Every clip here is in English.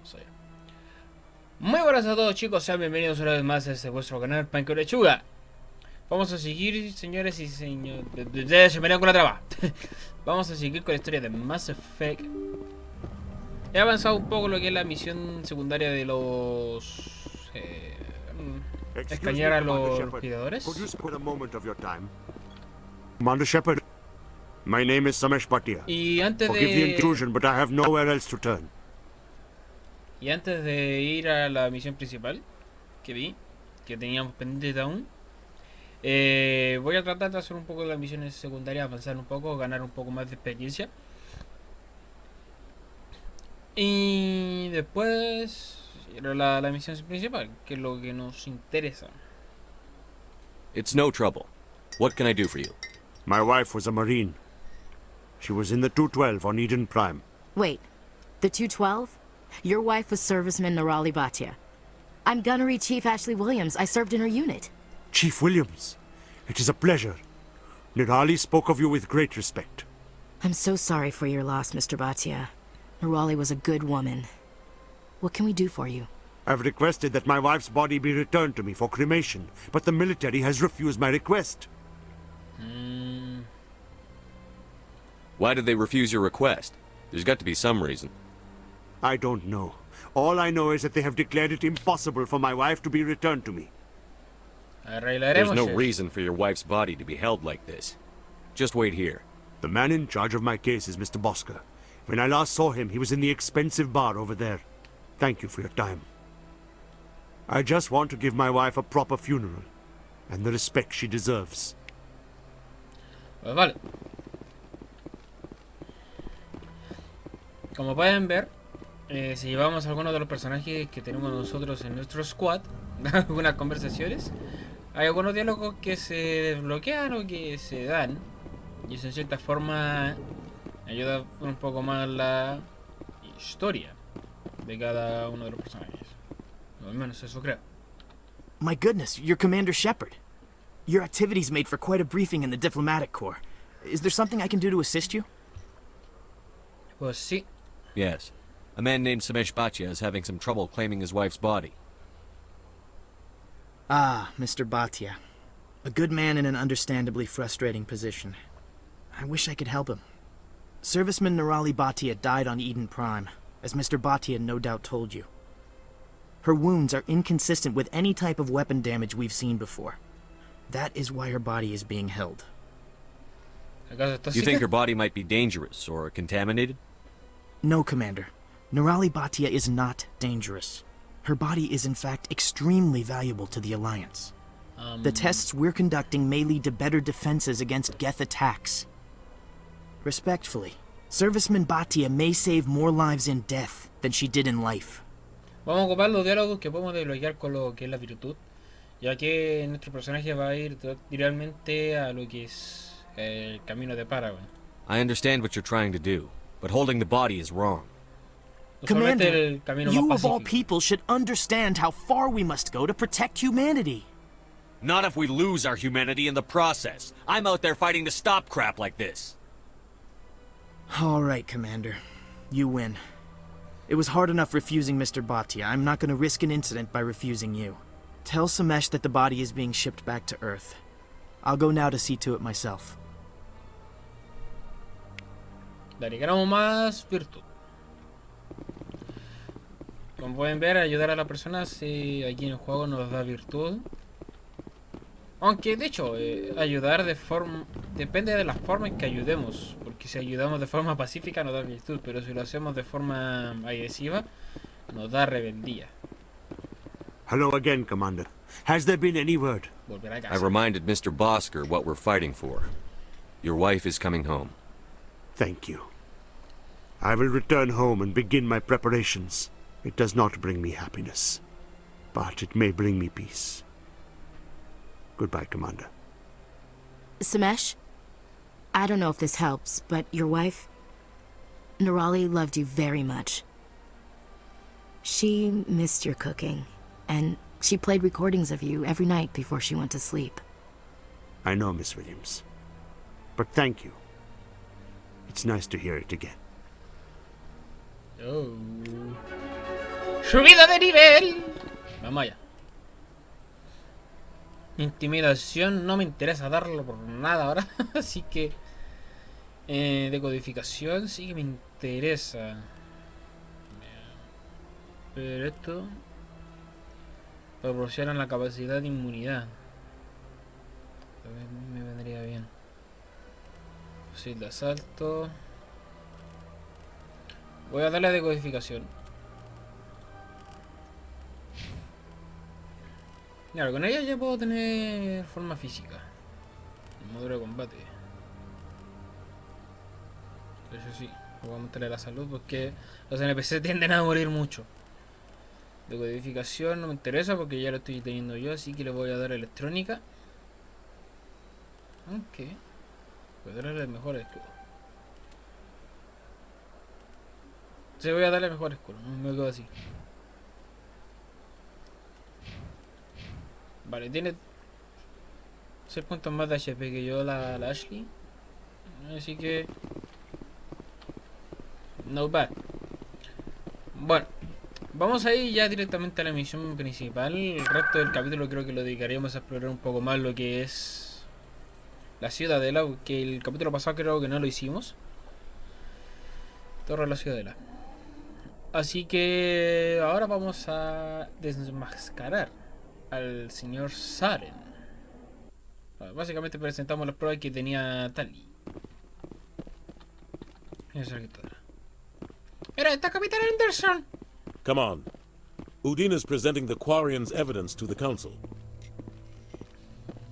vamos allá. Muy buenas a todos, chicos, sean bienvenidos una vez más a este vuestro canal Pan con Lechuga. Vamos a seguir, señores y señores. Se me con la traba. Vamos a seguir con la historia de Mass Effect. He avanzado un poco lo que es la misión secundaria de los escanear a los cuidadores. Commander Shepard, my name is Samesh Bhatia. Y antes Forgive the intrusion, but I have nowhere else to turn. Y antes de ir a la misión principal que vi, que teníamos pendiente aún, voy a tratar de hacer un poco de las misiones secundarias, avanzar un poco, ganar un poco más de experiencia. Y después la misión principal, que es lo que nos interesa. It's no trouble. What can I do for you? My wife was a Marine. She was in the 212 on Eden Prime. Wait, the 212? Your wife was Serviceman Nirali Bhatia. I'm Gunnery Chief Ashley Williams. I served in her unit. Chief Williams, it is a pleasure. Nirali spoke of you with great respect. I'm so sorry for your loss, Mr. Bhatia. Nirali was a good woman. What can we do for you? I've requested that my wife's body be returned to me for cremation, but the military has refused my request. Why did they refuse your request? There's got to be some reason. I don't know. All I know is that they have declared it impossible for my wife to be returned to me. There's no reason for your wife's body to be held like this. Just wait here. The man in charge of my case is Mr. Bosker. When I last saw him, he was in the expensive bar over there. Thank you for your time. I just want to give my wife a proper funeral, and the respect she deserves. Pues vale. Como pueden ver, si llevamos a algunos de los personajes que tenemos nosotros en nuestro squad, algunas conversaciones, hay algunos diálogos que se desbloquean o que se dan, y eso en cierta forma ayuda un poco más la historia de cada uno de los personajes. O al menos eso creo. My goodness, you're Commander Shepard. Your activities made for quite a briefing in the diplomatic corps. Is there something I can do to assist you? Pues sí. Yes. A man named Samesh Bhatia is having some trouble claiming his wife's body. Ah, Mr. Bhatia. A good man in an understandably frustrating position. I wish I could help him. Serviceman Nirali Bhatia died on Eden Prime, as Mr. Bhatia no doubt told you. Her wounds are inconsistent with any type of weapon damage we've seen before. That is why her body is being held. You think her body might be dangerous or contaminated? No, Commander. Nirali Bhatia is not dangerous. Her body is in fact extremely valuable to the Alliance. The tests we're conducting may lead to better defenses against Geth attacks. Respectfully, Serviceman Bhatia may save more lives in death than she did in life. Vamos a ocupar los diálogos que podemos desbloquear con lo que es la virtud, ya que nuestro personaje va a ir directamente a lo que es el camino de Paragon. I understand what you're trying to do, but holding the body is wrong. Commander, you of all people should understand how far we must go to protect humanity. Not if we lose our humanity in the process. I'm out there fighting to stop crap like this. All right, Commander. You win. It was hard enough refusing Mr. Bhatia. I'm not going to risk an incident by refusing you. Tell Samesh that the body is being shipped back to Earth. I'll go now to see to it myself. Dale, ganamos más virtud. Como pueden ver, ayudar a la persona aquí en el juego nos da virtud. Aunque de hecho, ayudar de forma depende de la forma en que ayudemos. Porque si ayudamos de forma pacífica nos da virtud, pero si lo hacemos de forma agresiva nos da rebeldía. Hello again, Commander. Has there been any word? I reminded Mr. Bosker what we're fighting for. Your wife is coming home. Thank you. I will return home and begin my preparations. It does not bring me happiness, but it may bring me peace. Goodbye, Commander. Samesh, I don't know if this helps, but your wife, Nirali, loved you very much. She missed your cooking, and she played recordings of you every night before she went to sleep. I know, Miss Williams. But thank you. It's nice to hear it again. Oh. ¡Subida de nivel! Vamos allá. Intimidación, no me interesa darlo por nada ahora. Así que... decodificación sí que me interesa. Pero esto... proporciona la capacidad de inmunidad. A ver, me vendría bien. Fusil de asalto. Voy a darle a decodificación. Claro, con ella ya puedo tener forma física. El módulo de combate. Eso sí, voy a aumentarle la salud porque los NPC tienden a morir mucho. Decodificación no me interesa porque ya lo estoy teniendo yo, así que le voy a dar electrónica. Ok. Voy a darle el mejor escudo. Sí, voy a darle el mejor escudo, no me quedo así. Vale, tiene 6 puntos más de HP que yo la Ashley. Así que... no bad. Bueno, vamos a ir ya directamente a la misión principal. El resto del capítulo creo que lo dedicaríamos a explorar un poco más lo que es la ciudadela, que el capítulo pasado creo que no lo hicimos. Torre de la ciudadela. Así que ahora vamos a desmascarar al señor Saren. Básicamente presentamos las pruebas que tenía Tali. Eso es todo. Mira, está Capitán Anderson. Come on. Udine is presenting the Quarian's evidence to the Council.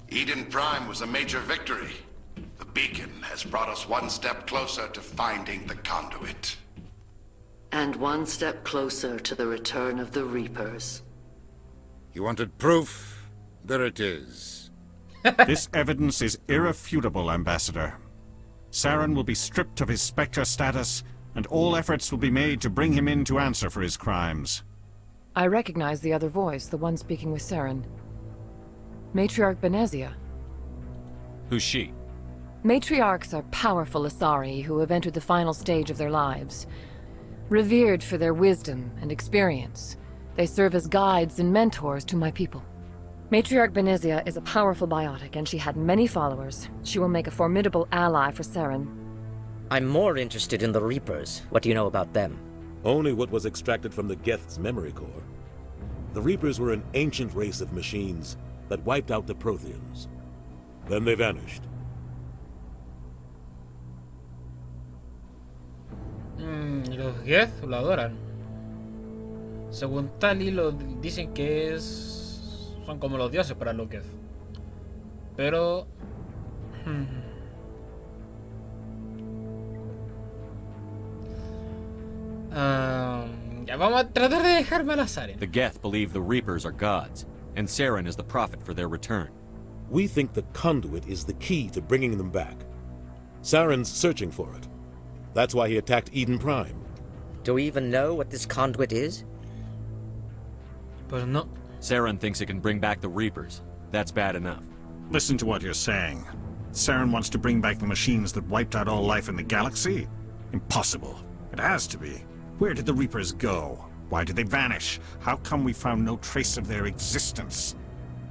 Eden Prime was a major victory. The beacon has brought us one step closer to finding the conduit. And one step closer to the return of the Reapers. You wanted proof? There it is. This evidence is irrefutable, Ambassador. Saren will be stripped of his Spectre status, and all efforts will be made to bring him in to answer for his crimes. I recognize the other voice, the one speaking with Saren. Matriarch Benezia. Who's she? Matriarchs are powerful Asari who have entered the final stage of their lives. Revered for their wisdom and experience, they serve as guides and mentors to my people. Matriarch Benezia is a powerful biotic, and she had many followers. She will make a formidable ally for Saren. I'm more interested in the Reapers. What do you know about them? Only what was extracted from the Geth's memory core. The Reapers were an ancient race of machines that wiped out the Protheans. Then they vanished. Los Geth lo adoran. Según Tali, dicen que son como los dioses para los Geth. Pero... ya vamos a tratar de dejarme a Saren. The Geth believe the Reapers are gods, and Saren is the prophet for their return. We think the conduit is the key to bringing them back. Saren's searching for it. That's why he attacked Eden Prime. Do we even know what this conduit is? But no. Saren thinks it can bring back the Reapers. That's bad enough. Listen to what you're saying. Saren wants to bring back the machines that wiped out all life in the galaxy? Impossible. It has to be. Where did the Reapers go? Why did they vanish? How come we found no trace of their existence?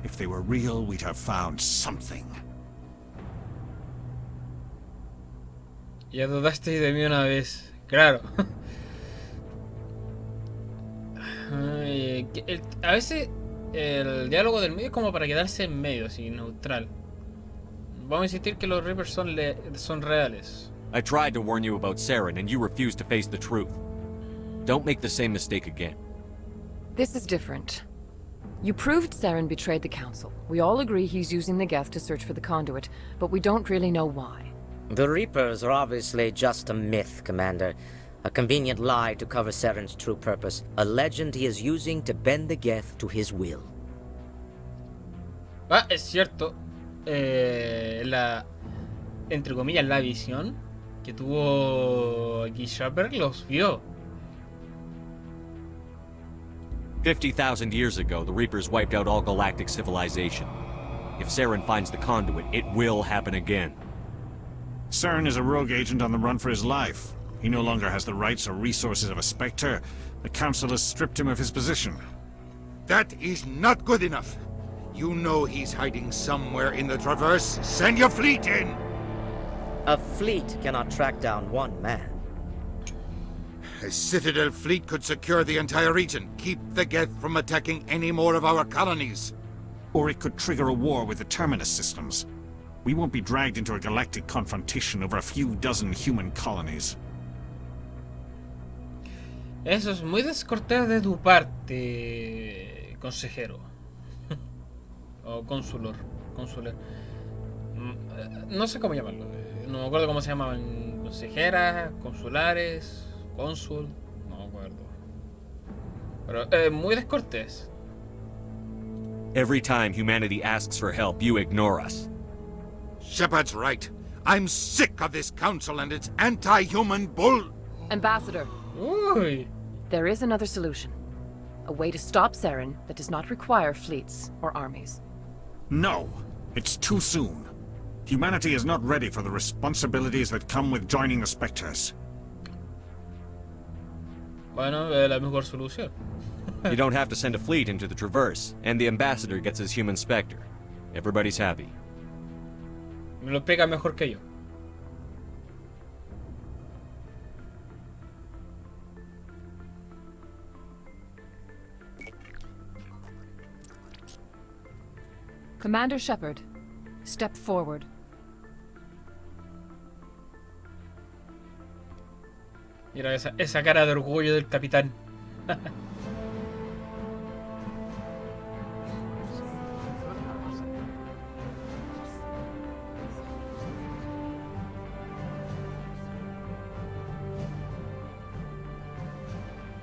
If they were real, we'd have found something. Ya dudaste de mí una vez. Claro. A veces el diálogo del medio es como para quedarse en medio, así, neutral. Vamos a insistir que los Reapers son reales. I tried to warn you about Saren, and you refused to face the truth. Don't make the same mistake again. This is different. You proved Saren betrayed the Council. We all agree he's using the Geth to search for the conduit, but we don't really know why. The Reapers are obviously just a myth, Commander. A convenient lie to cover Saren's true purpose. A legend he is using to bend the Geth to his will. Es cierto. Entre comillas, la visión que tuvo aquí Shepard los vio. 50,000 years ago, the Reapers wiped out all galactic civilization. If Saren finds the conduit, it will happen again. Saren is a rogue agent on the run for his life. He no longer has the rights or resources of a Spectre. The Council has stripped him of his position. That is not good enough. You know he's hiding somewhere in the Traverse. Send your fleet in! A fleet cannot track down one man. A Citadel fleet could secure the entire region, keep the Geth from attacking any more of our colonies. Or it could trigger a war with the Terminus systems. We won't be dragged into a galactic confrontation over a few dozen human colonies. Eso es muy descortés de tu parte, consejero. O consular. No sé cómo llamarlo. No me acuerdo cómo se llamaban. Consejeras, consulares, cónsul. No me acuerdo. Pero muy descortés. Every time humanity asks for help, you ignore us. Shepard's right. I'm sick of this council and its anti-human bull... Ambassador. Uy. There is another solution. A way to stop Saren that does not require fleets or armies. No, it's too soon. Humanity is not ready for the responsibilities that come with joining the Spectres. Bueno, la mejor solución. You don't have to send a fleet into the Traverse, and the Ambassador gets his human Spectre. Everybody's happy. Me lo explica mejor que yo. Commander Shepard, step forward. Mira esa cara de orgullo del capitán.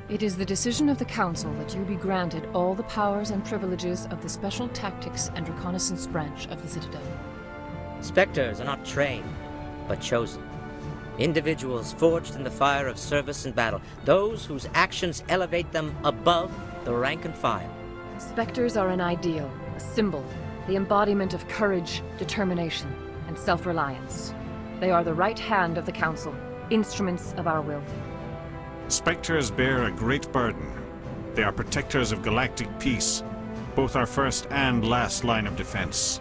It is the decision of the Council that you be granted all the powers and privileges of the Special Tactics and Reconnaissance Branch of the Citadel. Spectres are not trained, but chosen. Individuals forged in the fire of service and battle, those whose actions elevate them above the rank and file. Spectres are an ideal, a symbol, the embodiment of courage, determination, and self-reliance. They are the right hand of the Council, instruments of our will. Spectres bear a great burden. They are protectors of galactic peace, both our first and last line of defense.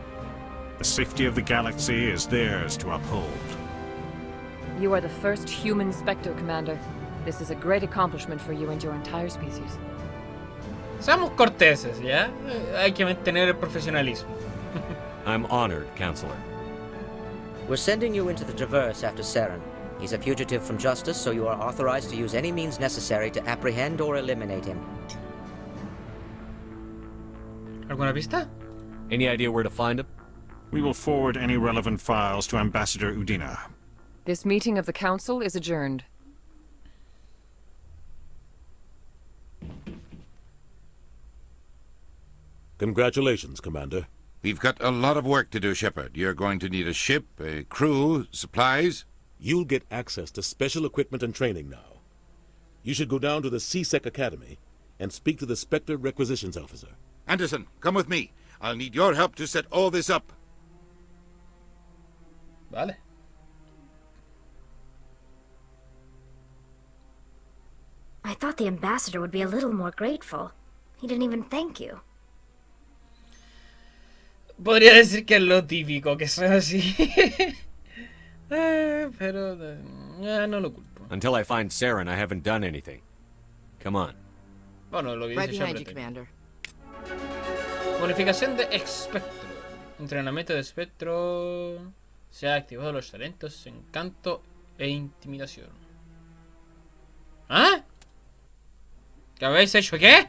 The safety of the galaxy is theirs to uphold. You are the first human Spectre, Commander. This is a great accomplishment for you and your entire species. Seamos corteses, ¿ya? Hay que mantener el profesionalismo. I'm honored, Counselor. We're sending you into the Traverse after Saren. He's a fugitive from justice, so you are authorized to use any means necessary to apprehend or eliminate him. ¿Alguna pista? Any idea where to find him? We will forward any relevant files to Ambassador Udina. This meeting of the Council is adjourned. Congratulations, Commander. We've got a lot of work to do, Shepard. You're going to need a ship, a crew, supplies. You'll get access to special equipment and training now. You should go down to the C-Sec Academy and speak to the Spectre Requisitions Officer. Anderson, come with me. I'll need your help to set all this up. Vale. I thought the ambassador would be a little more grateful. He didn't even thank you. Podría decir que es lo típico, que son así. Pero no lo culpo. Until I find Saren, I haven't done anything. Come on. Bueno, lo que Right dice behind you, Shepard. Commander. Bonificación de espectro. Entrenamiento de espectro. Se ha activado los talentos encanto e intimidación. ¿Ah? ¿Qué habéis hecho qué?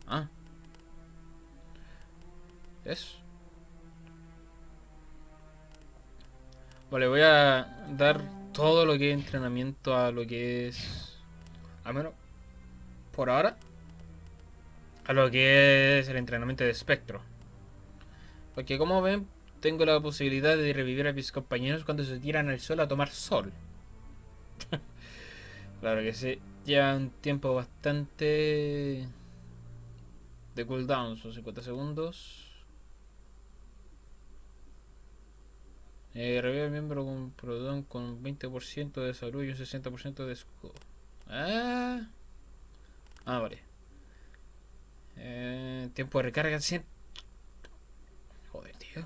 Ah. Eso. Vale, voy a dar todo lo que es entrenamiento a lo que es, al menos por ahora, a lo que es el entrenamiento de espectro. Porque como ven, tengo la posibilidad de revivir a mis compañeros cuando se tiran al sol a tomar sol. Claro que sí, lleva un tiempo bastante de cooldown, son 50 segundos. Revive al miembro con perdón con 20% de salud y un 60% de escudo. Vale. Tiempo de recarga 100. Joder, tío.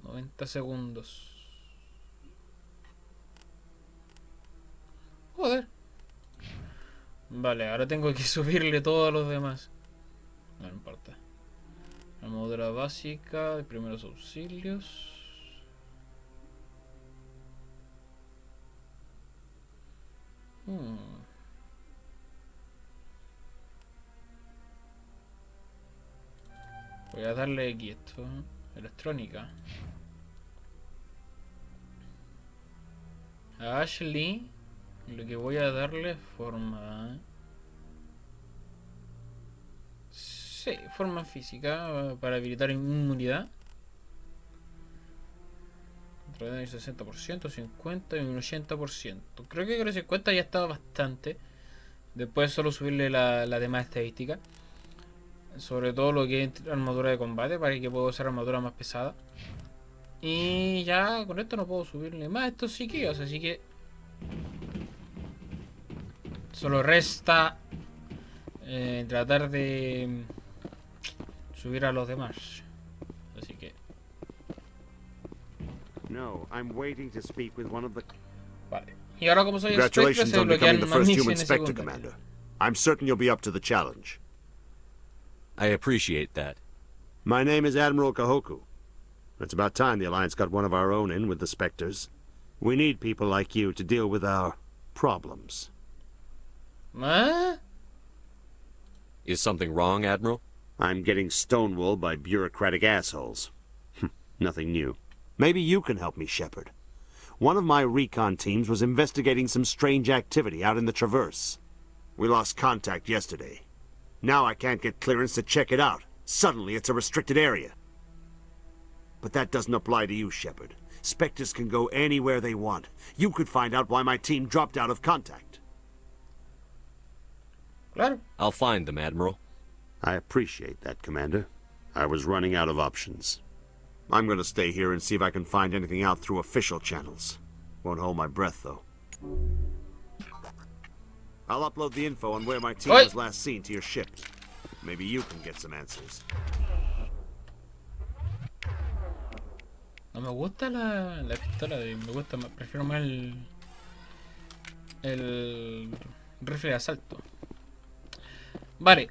90 segundos. Joder. Vale, ahora tengo que subirle todo a los demás. No importa. Armadura básica, de primeros auxilios. Voy a darle aquí esto. Electrónica. A Ashley lo que voy a darle es forma. Sí, forma física para habilitar inmunidad. Un 60%, 50% y un 80%. Creo que con el 50% ya estaba bastante. Después solo subirle la demás estadística. Sobre todo lo que es armadura de combate, para que pueda usar armadura más pesada. Y ya con esto no puedo subirle más estos psiquillos, así que solo resta tratar de subir a los demás. Así que No, I'm waiting to speak with one of the... Vale. Y ahora como soy el Spectre, Congratulations se on becoming bloquean the más first human misiones Spectre, secundarias. Commander. I'm certain you'll be up to the challenge. I appreciate that. My name is Admiral Kahoku. It's about time the Alliance got one of our own in with the Spectres. We need people like you to deal with our problems. Is something wrong, Admiral? I'm getting stonewalled by bureaucratic assholes. Nothing new. Maybe you can help me, Shepard. One of my recon teams was investigating some strange activity out in the Traverse. We lost contact yesterday. Now I can't get clearance to check it out. Suddenly it's a restricted area. But that doesn't apply to you, Shepard. Spectres can go anywhere they want. You could find out why my team dropped out of contact. Claro. I'll find them, Admiral. I appreciate that, Commander. I was running out of options. I'm going to stay here and see if I can find anything out through official channels. Won't hold my breath, though. I'll upload the info on where my team was last seen to your ship. Maybe you can get some answers. No me gusta la pistola, me gusta más, prefiero más el rifle de asalto. Vale.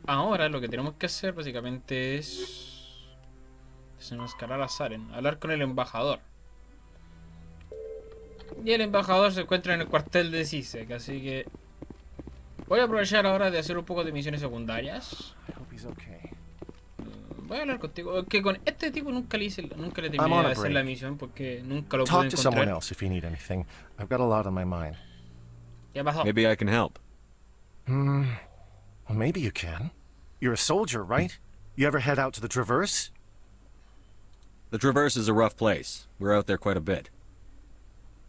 Ahora lo que tenemos que hacer básicamente es desenmascarar a Saren, hablar con el embajador. Y el embajador se encuentra en el cuartel de CISEC, así que voy a aprovechar ahora de hacer un poco de misiones secundarias. Voy a hablar contigo, que con este tipo nunca le terminé de hacer la misión porque nunca lo pude Talk to someone encontrar. else if you need anything. I've got a lot on my mind. ¿Qué pasó? Maybe I can help. Well, maybe you can. You're a soldier, right? You ever head out to the Traverse? The Traverse is a rough place. We're out there quite a bit.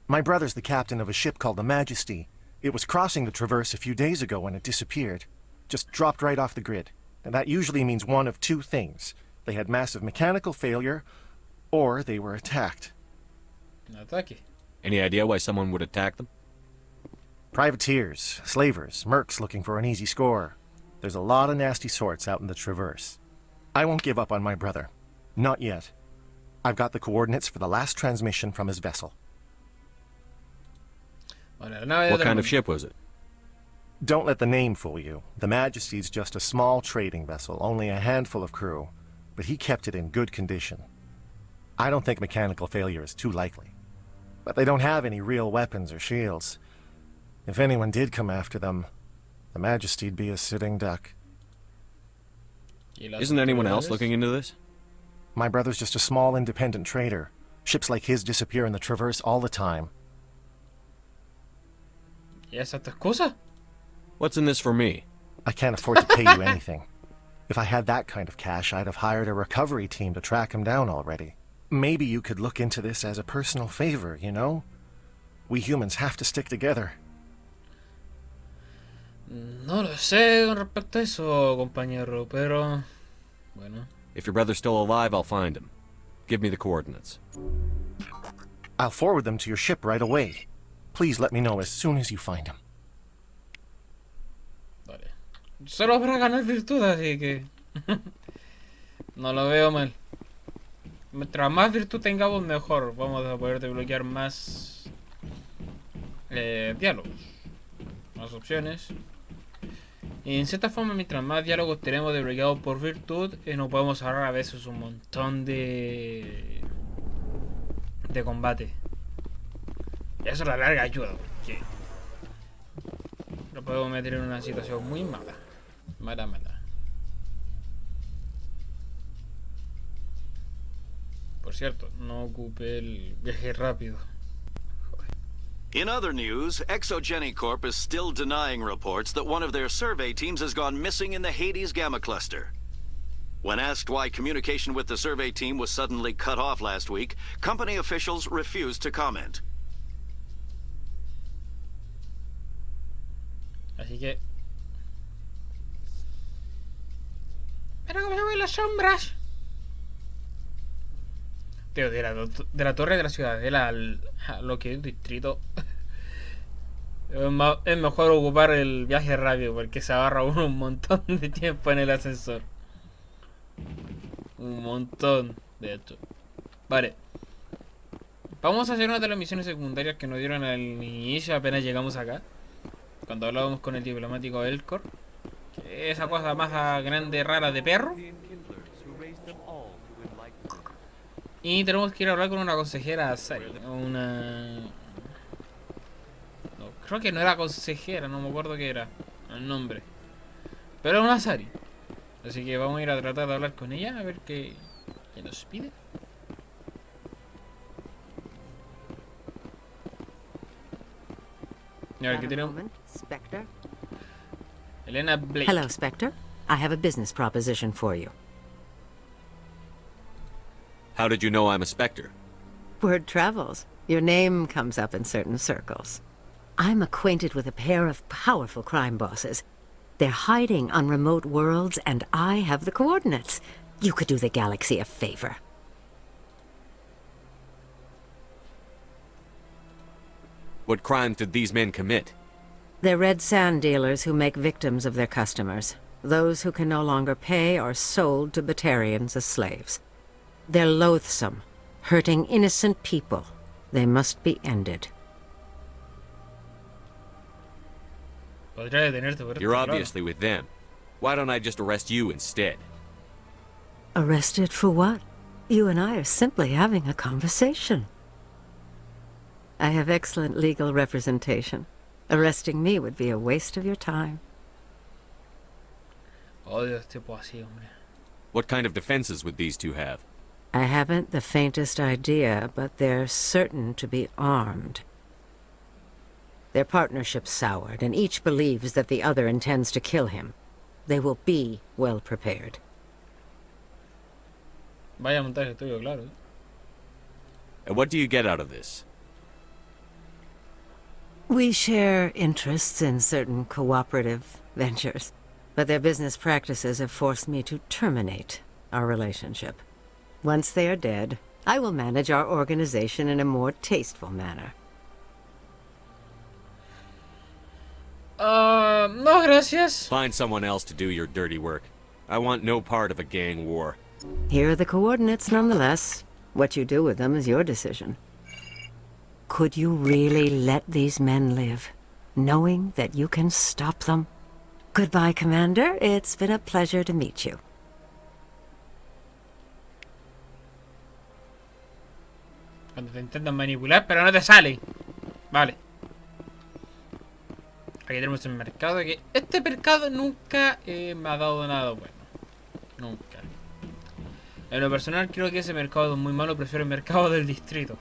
My brother's the captain of a ship called the Majesty. It was crossing the Traverse a few days ago when it disappeared. Just dropped right off the grid. And that usually means one of two things. They had massive mechanical failure, or they were attacked. Any idea why someone would attack them? Privateers, slavers, mercs looking for an easy score. There's a lot of nasty sorts out in the Traverse. I won't give up on my brother. Not yet. I've got the coordinates for the last transmission from his vessel. What kind of ship was it? Don't let the name fool you. The Majesty's just a small trading vessel, only a handful of crew. But he kept it in good condition. I don't think mechanical failure is too likely. But they don't have any real weapons or shields. If anyone did come after them, the Majesty'd be a sitting duck. Isn't anyone else looking into this? My brother's just a small independent trader. Ships like his disappear in the Traverse all the time. ¿Y esa es tu excusa? What's in this for me? I can't afford to pay you anything. If I had that kind of cash, I'd have hired a recovery team to track him down already. Maybe you could look into this as a personal favor, you know? We humans have to stick together. No lo sé con respecto a eso, compañero, pero... Bueno. If your brother's still alive, I'll find him. Give me the coordinates. I'll forward them to your ship right away. Please let me know as soon as you find him. Vale. Solo para ganar virtud, así que... no lo veo mal. Mientras más virtud tengamos, mejor. Vamos a poder desbloquear más... diálogos. Más opciones. Y en cierta forma, mientras más diálogos tenemos desbloqueados por virtud, nos podemos ahorrar a veces un montón de combate. Y eso a la larga ayuda, porque lo podemos meter en una situación muy mala. Mala. Por cierto, no ocupé el viaje rápido. In other news, Exogeny Corp is still denying reports that one of their survey teams has gone missing in the Hades Gamma Cluster. When asked why communication with the survey team was suddenly cut off last week, company officials refused to comment. Así que... ¡Mira cómo se ven las sombras! Tío, de la torre de la ciudadela a lo que es distrito. Es mejor ocupar el viaje rápido porque se agarra uno un montón de tiempo en el ascensor. Un montón, de hecho. Vale. Vamos a hacer una de las misiones secundarias que nos dieron al inicio apenas llegamos acá. Cuando hablábamos con el diplomático Elcor. Esa cosa más grande, rara de perro. Y tenemos que ir a hablar con una consejera Saren. No, creo que no era consejera, no me acuerdo qué era el nombre. Pero es una Sari. Así que vamos a ir a tratar de hablar con ella, a ver qué nos pide. Y a ver qué tenemos. Spectre? Elena Blake. Hello, Spectre. I have a business proposition for you. How did you know I'm a Spectre? Word travels. Your name comes up in certain circles. I'm acquainted with a pair of powerful crime bosses. They're hiding on remote worlds, and I have the coordinates. You could do the galaxy a favor. What crimes did these men commit? They're red sand dealers who make victims of their customers. Those who can no longer pay are sold to Batarians as slaves. They're loathsome, hurting innocent people. They must be ended. You're obviously with them. Why don't I just arrest you instead? Arrested for what? You and I are simply having a conversation. I have excellent legal representation. Arresting me would be a waste of your time. What kind of defenses would these two have? I haven't the faintest idea, but they're certain to be armed. Their partnership's soured, and each believes that the other intends to kill him. They will be well prepared. Vaya montaje tuyo, claro. And what do you get out of this? We share interests in certain cooperative ventures, but their business practices have forced me to terminate our relationship. Once they are dead, I will manage our organization in a more tasteful manner. No, gracias. Find someone else to do your dirty work. I want no part of a gang war. Here are the coordinates nonetheless. What you do with them is your decision. Could you really let these men live, knowing that you can stop them? Goodbye, Commander. It's been a pleasure to meet you. Cuando te intentan manipular, pero no te sale. Vale. Aquí tenemos el mercado. Que este mercado nunca me ha dado nada bueno. Nunca. En lo personal creo que ese mercado es muy malo. Prefiero el mercado del distrito.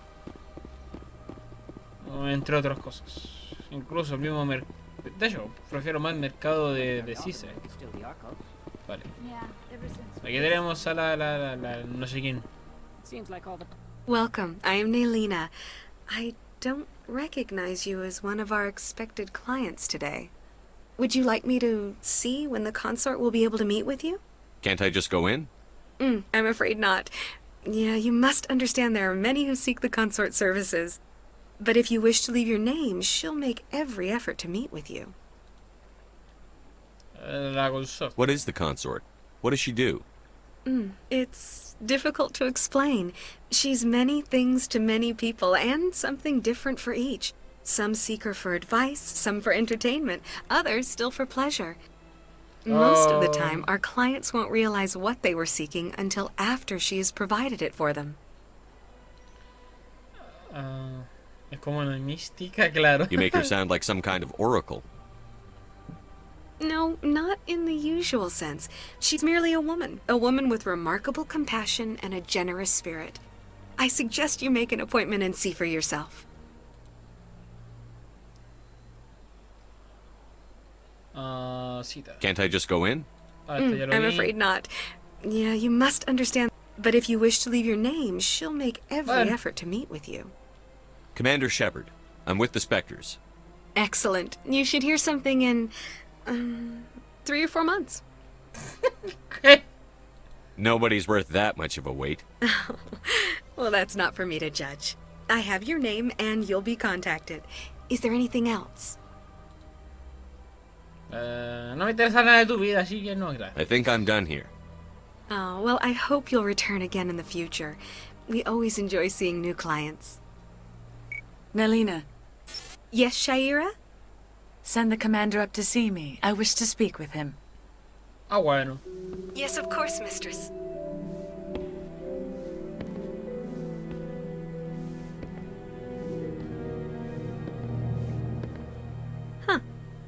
Entre otras cosas. Incluso el mismo mercado. De hecho, prefiero más el mercado de Cise. Vale. Aquí tenemos a la no sé quién. Welcome. I am Nailina. I don't recognize you as one of our expected clients today. Would you like me to see when the consort will be able to meet with you? Can't I just go in? I'm afraid not. Yeah, you must understand there are many who seek the consort services. But if you wish to leave your name, she'll make every effort to meet with you. What is the consort? What does she do? It's difficult to explain. She's many things to many people, and something different for each. Some seek her for advice, some for entertainment, others still for pleasure. Most of the time, our clients won't realize what they were seeking until after she has provided it for them. Es como una mística, claro. You make her sound like some kind of oracle. No, not in the usual sense. She's merely a woman with remarkable compassion and a generous spirit. I suggest you make an appointment and see for yourself. Cita. Can't I just go in? I'm afraid not. Yeah, you must understand. But if you wish to leave your name, she'll make every effort to meet with you. Commander Shepard, I'm with the Spectres. Excellent. You should hear something in 3 or 4 months. Nobody's worth that much of a wait. Well, that's not for me to judge. I have your name and you'll be contacted. Is there anything else? No me interesa nada de tu vida, así que no, gracias. I think I'm done here. Oh, well, I hope you'll return again in the future. We always enjoy seeing new clients. Melina. Yes, Shaira? Send the commander up to see me. I wish to speak with him. Ah, bueno. Yes, of course, mistress. Huh.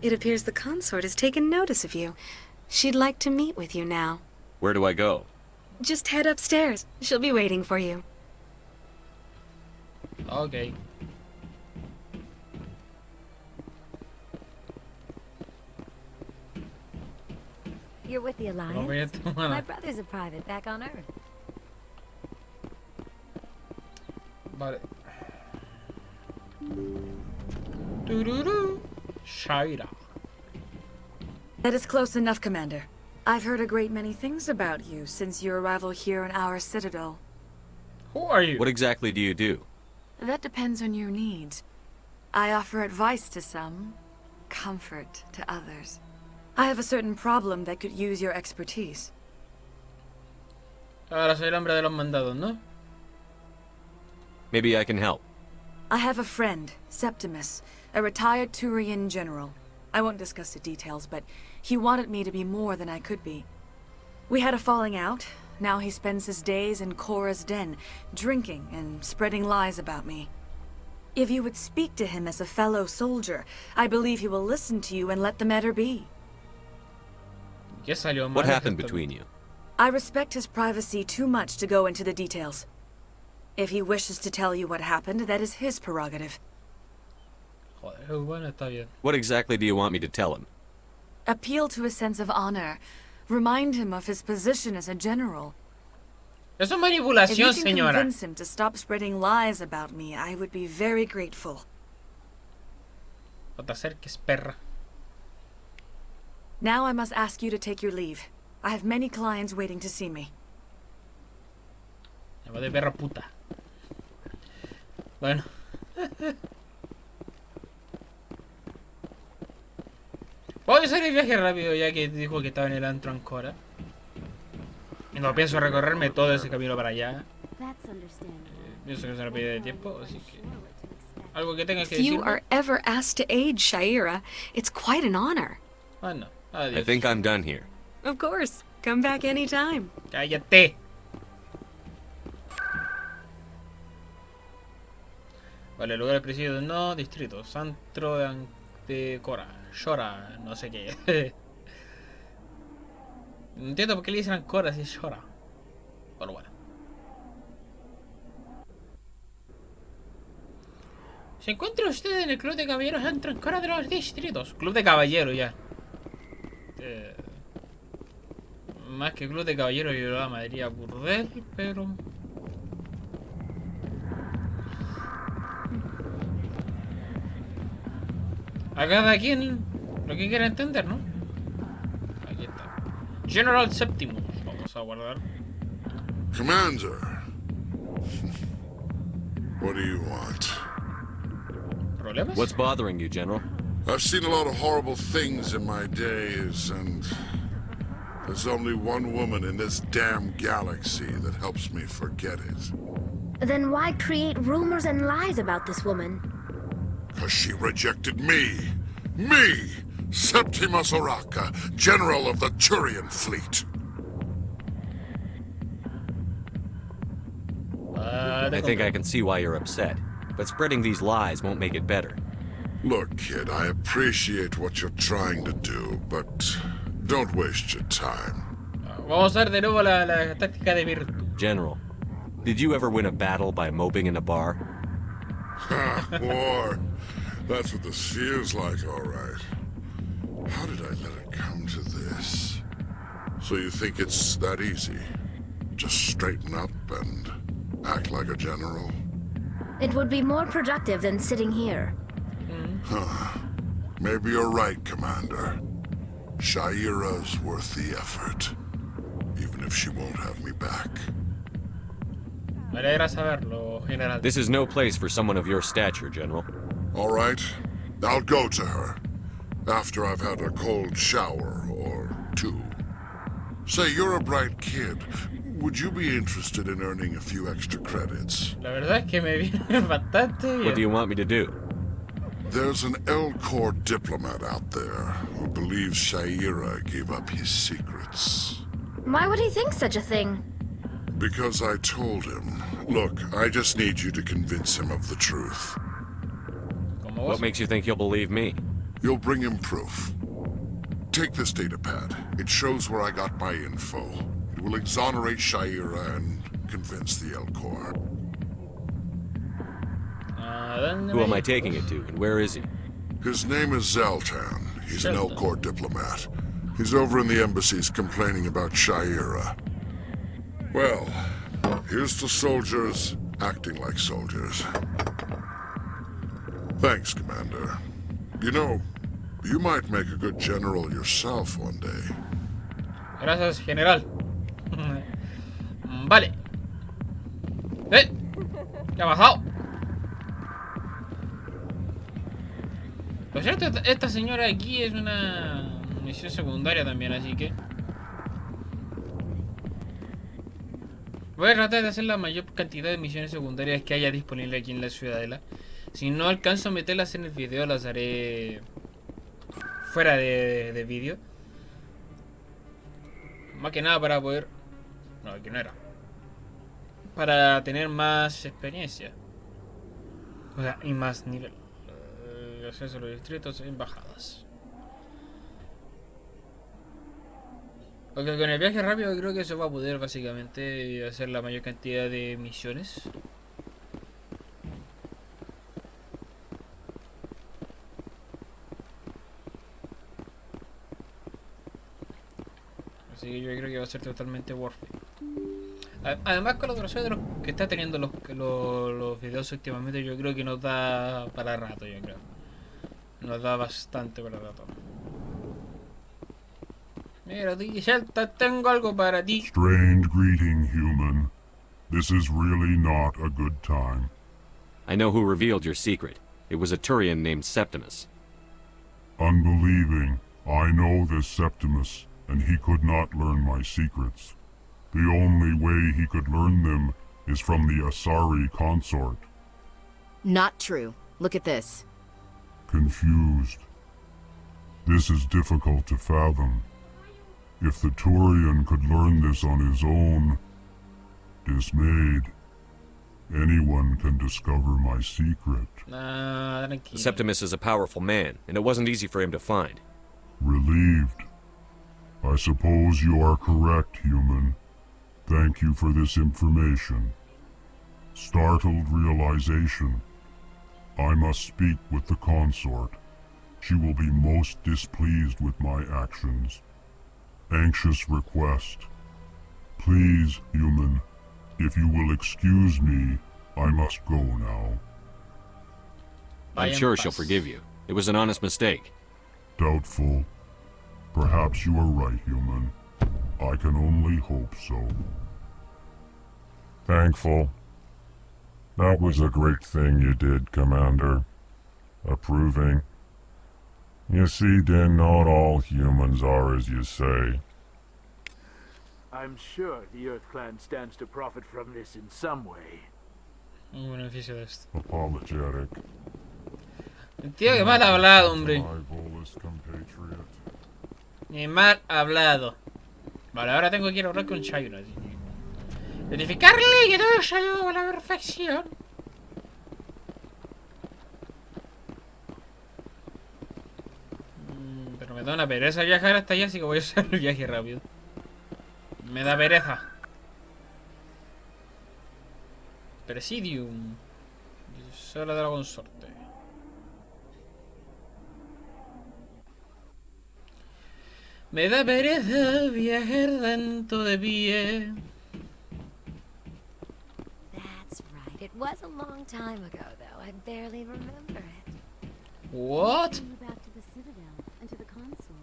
It appears the consort has taken notice of you. She'd like to meet with you now. Where do I go? Just head upstairs. She'll be waiting for you. Okay. You're with the Alliance? My brother's a private back on Earth. Vale. Shaira. That is close enough, Commander. I've heard a great many things about you since your arrival here in our citadel. Who are you? What exactly do you do? That depends on your needs. I offer advice to some, comfort to others. I have a certain problem that could use your expertise. Ahora soy el hombre de los mandados, ¿no? Maybe I can help. I have a friend, Septimus, a retired Turian general. I won't discuss the details, but he wanted me to be more than I could be. We had a falling out. Now he spends his days in Korra's den, drinking and spreading lies about me. If you would speak to him as a fellow soldier, I believe he will listen to you and let the matter be. What happened between you? I respect his privacy too much to go into the details. If he wishes to tell you what happened, that is his prerogative. What exactly do you want me to tell him? Appeal to his sense of honor. Remind him of his position as a general. Eso es manipulación, if you can señora. Convince him to stop spreading lies about me, I would be very grateful. No te acerques, perra. Now I must ask you to take your leave. I have many clients waiting to see me. Llama de perra puta. Bueno. Voy a hacer el viaje rápido ya que dijo que estaba en el antro Ancora. Y no pienso recorrerme todo ese camino para allá. Pienso que es una pérdida de tiempo, así que... Algo que tengas que decirme. If you are ever asked to aid Shaira, it's quite an honor. Bueno, adiós. I think I'm done here. Of course. Come back anytime. Cállate. Vale, lugar del presidio no, distrito, Centro de Cora, Shora, no sé qué. No entiendo por qué le dicen Ancora si es Shora. Pero bueno. Se encuentra usted en el Club de Caballeros Centro Ancora de los Distritos. Club de Caballeros ya. Más que Club de Caballeros yo lo llamaría burdel, pero... A cada quien Lo que quiere entender, ¿no? Aquí está. General Septimus. Vamos a guardar. Commander. What do you want? ¿Problemas? What's bothering you, General? I've seen a lot of horrible things in my days, and there's only one woman in this damn galaxy that helps me forget it. Then why create rumors and lies about this woman? Because she rejected me. Me! Septimus Oraka, General of the Turian Fleet. I think I can see why you're upset, but spreading these lies won't make it better. Look, kid, I appreciate what you're trying to do, but don't waste your time. Vamos a ver de nuevo la táctica de Virtu. General, did you ever win a battle by moping in a bar? Ha, war. That's what this feels like, all right. How did I let it come to this? So you think it's that easy? Just straighten up and act like a general? It would be more productive than sitting here. Huh. Maybe you're right, Commander. Shaira's worth the effort, even if she won't have me back. Me alegra saberlo, General. This is no place for someone of your stature, General. All right, I'll go to her after I've had a cold shower or two. Say, you're a bright kid. Would you be interested in earning a few extra credits? La verdad es que me viene bastante bien. What do you want me to do? There's an L-Corps diplomat out there who believes Shaira gave up his secrets. Why would he think such a thing? Because I told him. Look, I just need you to convince him of the truth. What makes you think he'll believe me? You'll bring him proof. Take this datapad. It shows where I got my info. It will exonerate Shaira and convince the L-Corps. Who am I taking it to, and where is he? His name is Zaltan. He's an L-Corps diplomat. He's over in the embassies complaining about Shaira. Well, here's to soldiers acting like soldiers. Thanks, Commander. You know, you might make a good general yourself one day. Gracias, General. Vale. ¿Qué ha pasado? Por cierto, esta señora aquí es una misión secundaria también, así que voy a tratar de hacer la mayor cantidad de misiones secundarias que haya disponible aquí en la ciudadela. Si no alcanzo a meterlas en el video, las haré fuera de vídeo. Más que nada para poder... No, aquí no era. Para tener más experiencia. O sea, y más nivel. Acceso a los distritos, embajadas. Ok, con el viaje rápido creo que se va a poder básicamente hacer la mayor cantidad de misiones. Así que yo creo que va a ser totalmente worth it. Además, con la duración de los que está teniendo los videos últimamente, yo creo que nos da para rato, yo creo. Nos da bastante para rato. Mira, tengo algo para ti. Strange greeting, human. This is really not a good time. I know who revealed your secret. It was a Turian named Septimus. Unbelieving. I know this Septimus, and he could not learn my secrets. The only way he could learn them is from the Asari consort. Not true. Look at this. Confused. This is difficult to fathom. If the Turian could learn this on his own, dismayed, anyone can discover my secret. Septimus is a powerful man, and it wasn't easy for him to find. Relieved. I suppose you are correct, human. Thank you for this information. Startled realization. I must speak with the consort. She will be most displeased with my actions. Anxious request. Please, human, if you will excuse me, I must go now. I'm sure she'll forgive you. It was an honest mistake. doubtful. Perhaps you are right, human. I can only hope so. Thankful. That was a great thing you did, Commander. Approving. You see, then, not all humans are as you say. I'm sure the Earth Clan stands to profit from this in some way. Un beneficio de esto. Apologetic. Tío, que mal hablado, hombre. My volus compatriot. Ni mal hablado. Vale, ahora tengo que ir a hablar con Shayuna. Verificarle que todo salió a la perfección. Pero me da una pereza viajar hasta allá, así que voy a hacer el viaje rápido. Me da pereza. Presidium. Sala de la consorte. Me da pereza viajar tanto de pie. That's right. It was a long time ago, though. I barely remember it. What? Back to the Citadel and to the console.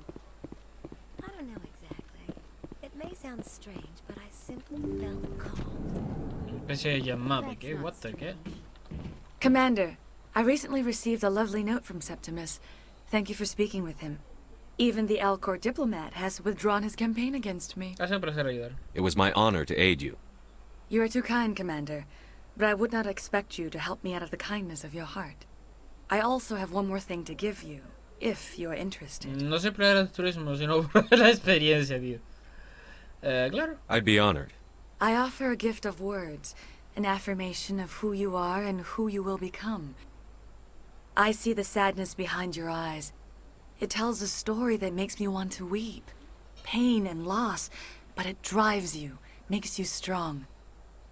I don't know exactly. It may sound strange, but I simply felt called. Especie de llamado, ¿qué? What the ¿qué? Commander, I recently received a lovely note from Septimus. Thank you for speaking with him. Even the Alcor diplomat has withdrawn his campaign against me. It was my honor to aid you. You are too kind, Commander, but I would not expect you to help me out of the kindness of your heart. I also have one more thing to give you, if you are interested. No se prueba el turismo, sino por la experiencia, tío. Claro. I'd be honored. I offer a gift of words, an affirmation of who you are and who you will become. I see the sadness behind your eyes. It tells a story that makes me want to weep. Pain and loss, but it drives you, makes you strong.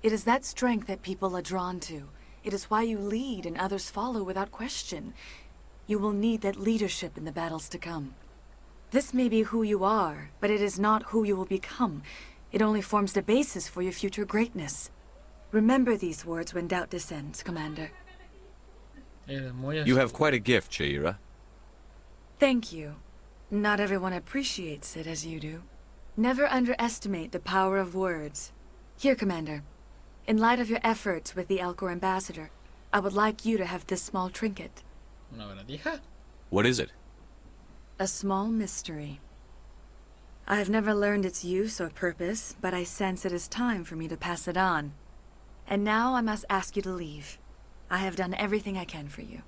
It is that strength that people are drawn to. It is why you lead and others follow without question. You will need that leadership in the battles to come. This may be who you are, but it is not who you will become. It only forms the basis for your future greatness. Remember these words when doubt descends, Commander. You have quite a gift, Cheira. Thank you. Not everyone appreciates it as you do. Never underestimate the power of words. Here, Commander. In light of your efforts with the Alcor ambassador, I would like you to have this small trinket. ¿Una baratija? What is it? A small mystery. I have never learned its use or purpose, but I sense it is time for me to pass it on. And now I must ask you to leave. I have done everything I can for you.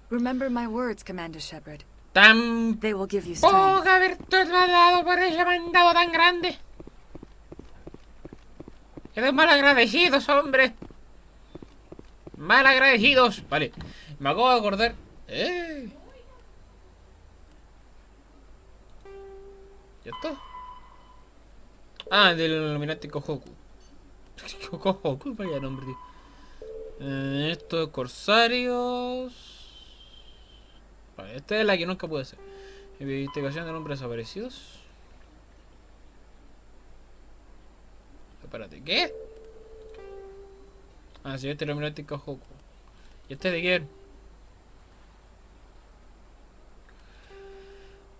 Remember my words, Commander Shepard. They will give you strength. Poca virtud me ha dado por ese mandado tan grande. Eres mal agradecidos, hombre. Mal agradecidos. Vale, me acabo de acordar. ¿Ya está? Ah, del Illuminati Kohoku. Kohoku, vaya nombre, tío. Esto es Corsarios. Vale, esta es la que nunca pude hacer. Investigación de nombres desaparecidos. Espérate, ¿qué? Ah, sí, este es el Illuminati Kohoku. ¿Y este de quién?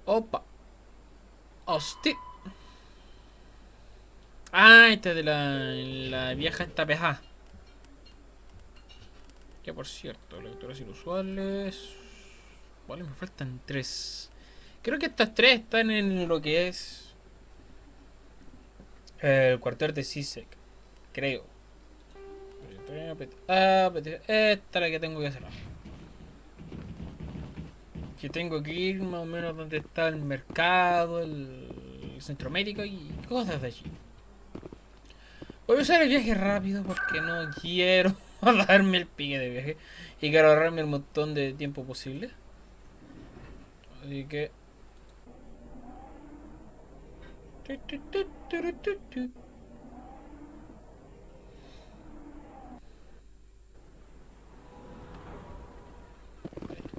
Opa. Hostia. Ah, este es de la vieja esta peja. Que por cierto, lecturas inusuales. Vale, me faltan 3. Creo que estas 3 están en lo que es el cuartel de Sisek. Creo. Esta es la que tengo que hacer. Que tengo que ir más o menos donde está el mercado, el centro médico y cosas de allí. Voy a usar el viaje rápido porque no quiero darme el pique de viaje y quiero ahorrarme el montón de tiempo posible. Así que...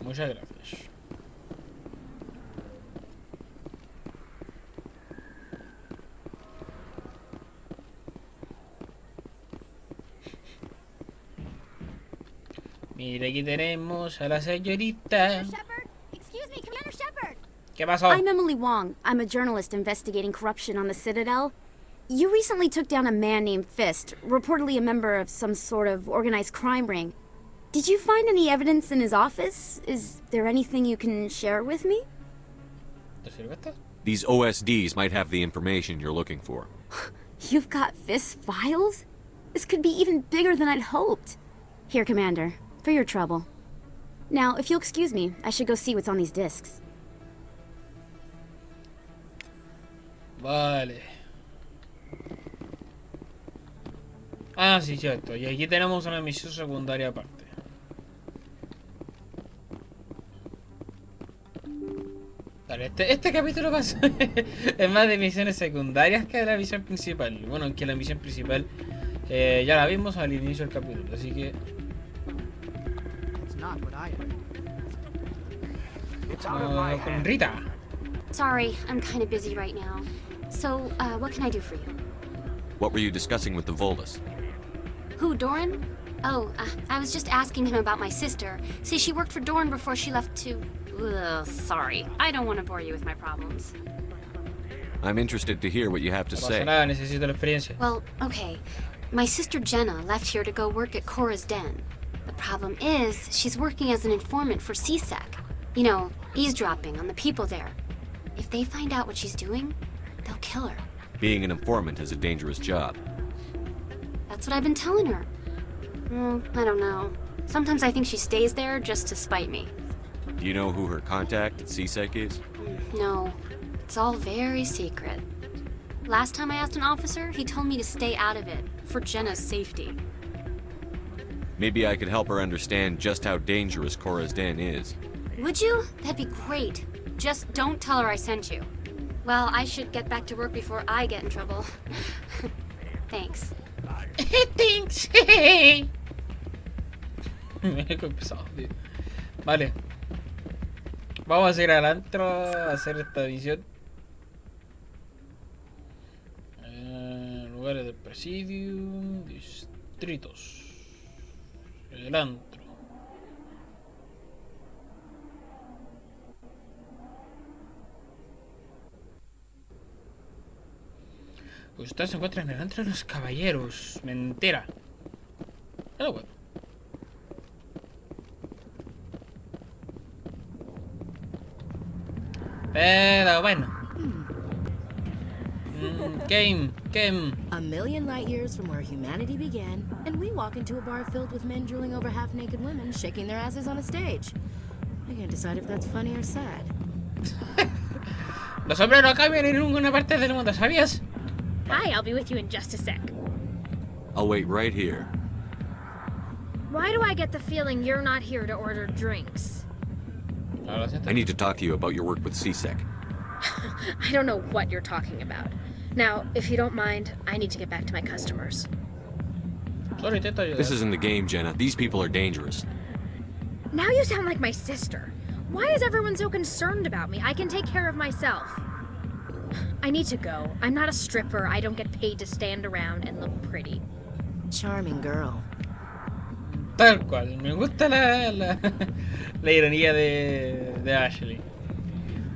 Muchas gracias. Mira, aquí tenemos a la señorita. Excuse me, Commander Shepard. ¿Qué pasó? I'm Emily Wong. I'm a journalist investigating corruption on the Citadel. You recently took down a man named Fist, reportedly a member of some sort of organized crime ring. Did you find any evidence in his office? Is there anything you can share with me? These OSDs might have the information you're looking for. You've got Fist's files? This could be even bigger than I'd hoped. Here, Commander, for your trouble. Now, if you'll excuse me, I should go see what's on these discs. Vale. Ah, sí, cierto. Y aquí tenemos una misión secundaria aparte. Vale, este capítulo pasa es más de misiones secundarias que de la misión principal. Bueno, aunque la misión principal ya la vimos al inicio del capítulo, así que... con Rita. Sorry, I'm kind of busy right now. So, what can I do for you? What were you discussing with the Volus? Who, Doran? Oh, I was just asking him about my sister. See, she worked for Doran before she left to... Ugh, sorry. I don't want to bore you with my problems. I'm interested to hear what you have to say. Necesito la experiencia. Well, okay. My sister Jenna left here to go work at Cora's Den. The problem is, she's working as an informant for CSEC. You know, eavesdropping on the people there. If they find out what she's doing, they'll kill her. Being an informant is a dangerous job. That's what I've been telling her. I don't know. Sometimes I think she stays there just to spite me. Do you know who her contact at CSEC is? No. It's all very secret. Last time I asked an officer, he told me to stay out of it, for Jenna's safety. Maybe I could help her understand just how dangerous Cora's Den is. Would you? That'd be great. Just don't tell her I sent you. Well, I should get back to work before I get in trouble. Thanks. Thanks. Vale. Vamos a ir al antro a hacer esta misión. Lugares del presidium, distritos. El antro. Usted se encuentra en el antro de los caballeros. Mentira. Pero bueno. Pero bueno. Game. A million light years from where humanity began, and we walk into a bar filled with men drooling over half-naked women shaking their asses on a stage. I can't decide if that's funny or sad. Los hombres no cambian en ninguna parte del mundo, ¿sabías? Hi, I'll be with you in just a sec. I'll wait right here. Why do I get the feeling you're not here to order drinks? I need to talk to you about your work with CSEC. I don't know what you're talking about. Now, if you don't mind, I need to get back to my customers. This isn't a game, Jenna. These people are dangerous. Now you sound like my sister. Why is everyone so concerned about me? I can take care of myself. I need to go. I'm not a stripper. I don't get paid to stand around and look pretty. Charming girl. Tal cual. Me gusta la ironía de Ashley.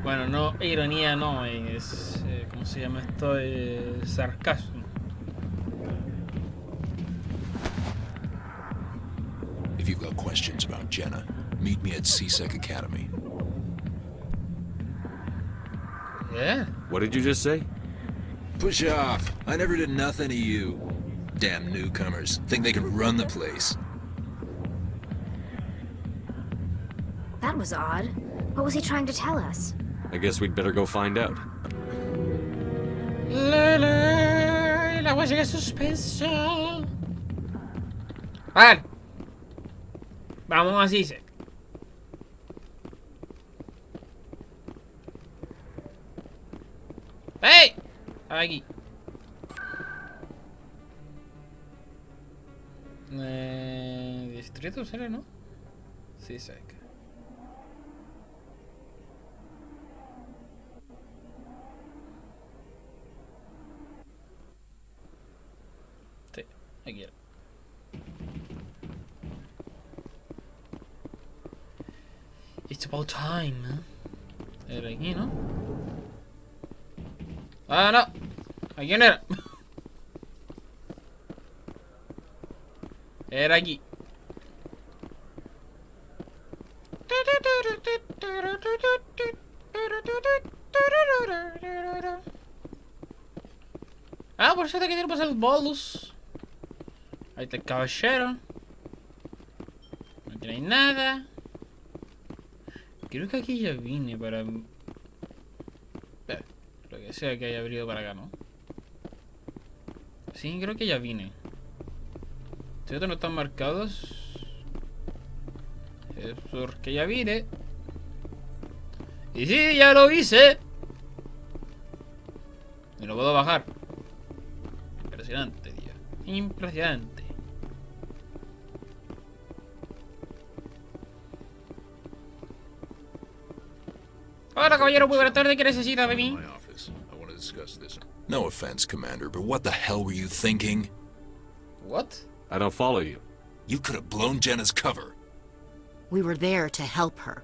Bueno, no, ironía no, es... ¿cómo se llama esto? Sarcasmo. If you've got questions about Jenna, meet me at CSEC Academy. Yeah? What did you just say? Push off. I never did nothing to you. Damn newcomers. Think they can run the place. That was odd. What was he trying to tell us? I guess we'd better go find out. El agua llega a suspenso. Vale. Vamos a CSEC. ¡Hey! Aquí. Distrito será, ¿no? CSEC. Sí, aquí era. It's about time, ¿eh? Era aquí, ¿no? Ah, no. ¿A quién era? Era aquí. Ah, por cierto que tenemos el bolus. Ahí está el caballero. No tiene nada. Creo que aquí ya vine para... Lo que sea que haya abrido para acá, ¿no? Sí, creo que ya vine. Si otros no están marcados... Es porque ya vine. Y sí, ya lo hice. Y lo puedo bajar. Impresionante, tío. Impresionante. Hola, caballero, muy buena tarde. ¿Qué necesita de mí? No offense, Commander, but what the hell were you thinking? What? I don't follow you. You could have blown Jenna's cover. We were there to help her.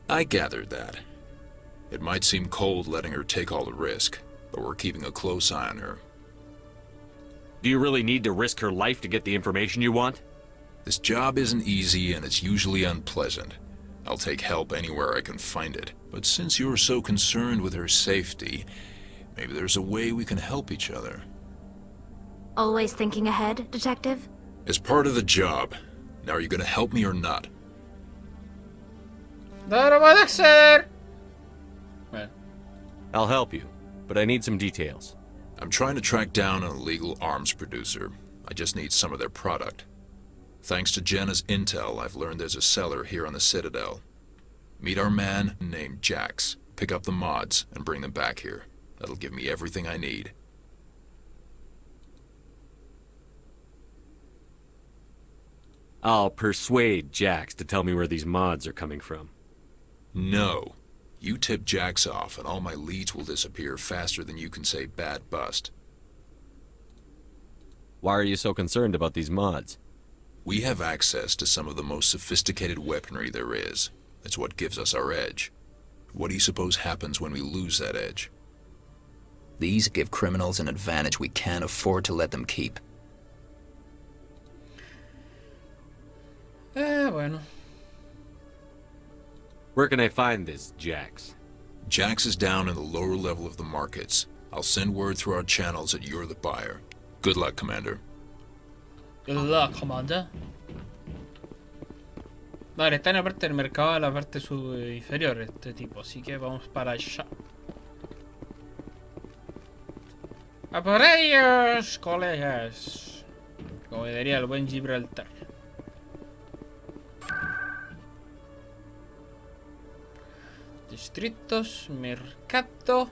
I gathered that. It might seem cold letting her take all the risk, but we're keeping a close eye on her. Do you really need to risk her life to get the information you want? This job isn't easy and it's usually unpleasant. I'll take help anywhere I can find it. But since you're so concerned with her safety, maybe there's a way we can help each other. Always thinking ahead, Detective? As part of the job. Now are you gonna help me or not? No puede acceder. Well. I'll help you, but I need some details. I'm trying to track down an illegal arms producer. I just need some of their product. Thanks to Jenna's intel, I've learned there's a seller here on the Citadel. Meet our man named Jax, pick up the mods, and bring them back here. That'll give me everything I need. I'll persuade Jax to tell me where these mods are coming from. No. You tip Jax off, and all my leads will disappear faster than you can say bad bust. Why are you so concerned about these mods? We have access to some of the most sophisticated weaponry there is. It's what gives us our edge. What do you suppose happens when we lose that edge? These give criminals an advantage we can't afford to let them keep. Bueno. Where can I find this Jax? Jax is down in the lower level of the markets. I'll send word through our channels that you're the buyer. Good luck, Commander. Good luck, Commander. Vale, está en la parte del mercado, en la parte inferior este tipo, así que vamos para allá. ¡A por ellos, colegas! Como diría el buen Gibraltar. Distritos, mercado.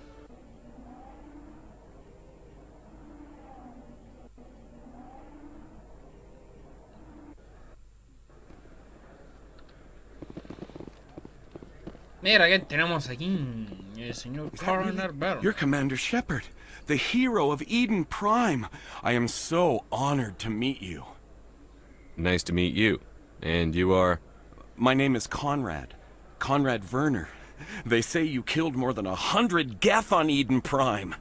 Mira, ¿qué tenemos aquí? El señor Coroner Bell. You're Commander Shepard, the hero of Eden Prime. I am so honored to meet you. Nice to meet you. And you are? My name is Conrad. Conrad Werner. They say you killed more than 100 Geth on Eden Prime.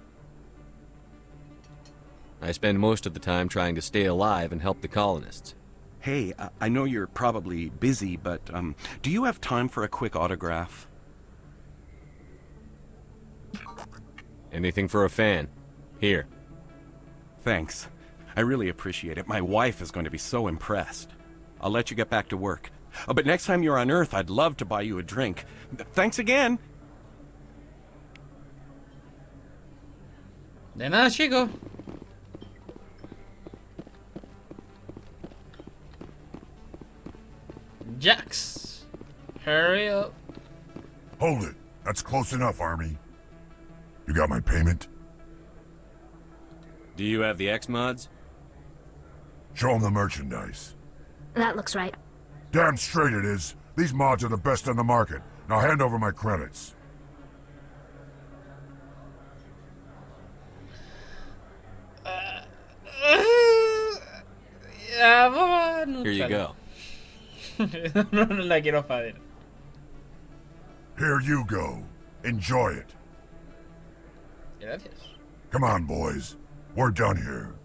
I spend most of the time trying to stay alive and help the colonists. Hey, I know you're probably busy, but do you have time for a quick autograph? Anything for a fan. Here. Thanks. I really appreciate it. My wife is going to be so impressed. I'll let you get back to work. But next time you're on Earth, I'd love to buy you a drink. Thanks again. De nada, chico. Jax. Hurry up. Hold it. That's close enough, Army. You got my payment? Do you have the X mods? Show them the merchandise. That looks right. Damn straight it is. These mods are the best on the market. Now hand over my credits. Here you go. No la quiero joder. Here you go. Enjoy it. Gracias. Come on, boys. We're done here.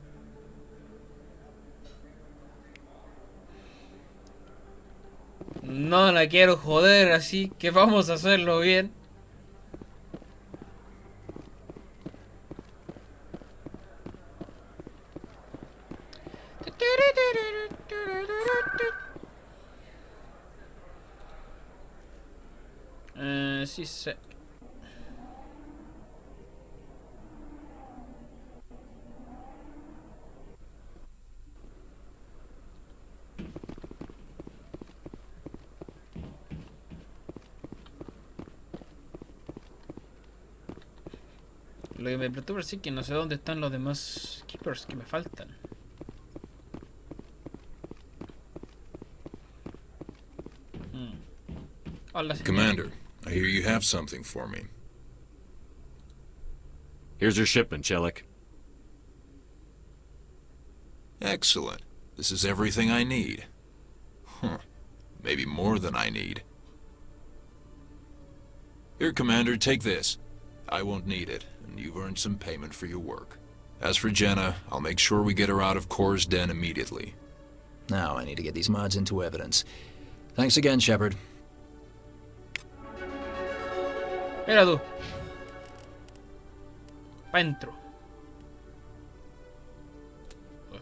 No la quiero joder, así que vamos a hacerlo bien. Sí sé. Lo que me perturba es que no sé dónde están los demás keepers que me faltan. Hola, señor. Commander, I hear you have something for me. Here's your shipment, Chelik. Excellent. This is everything I need. Huh. Maybe more than I need. Here, Commander, take this. I won't need it, and you've earned some payment for your work. As for Jenna, I'll make sure we get her out of Core's den immediately. Now I need to get these mods into evidence. Thanks again, Shepard. Mira tú. Pa' dentro.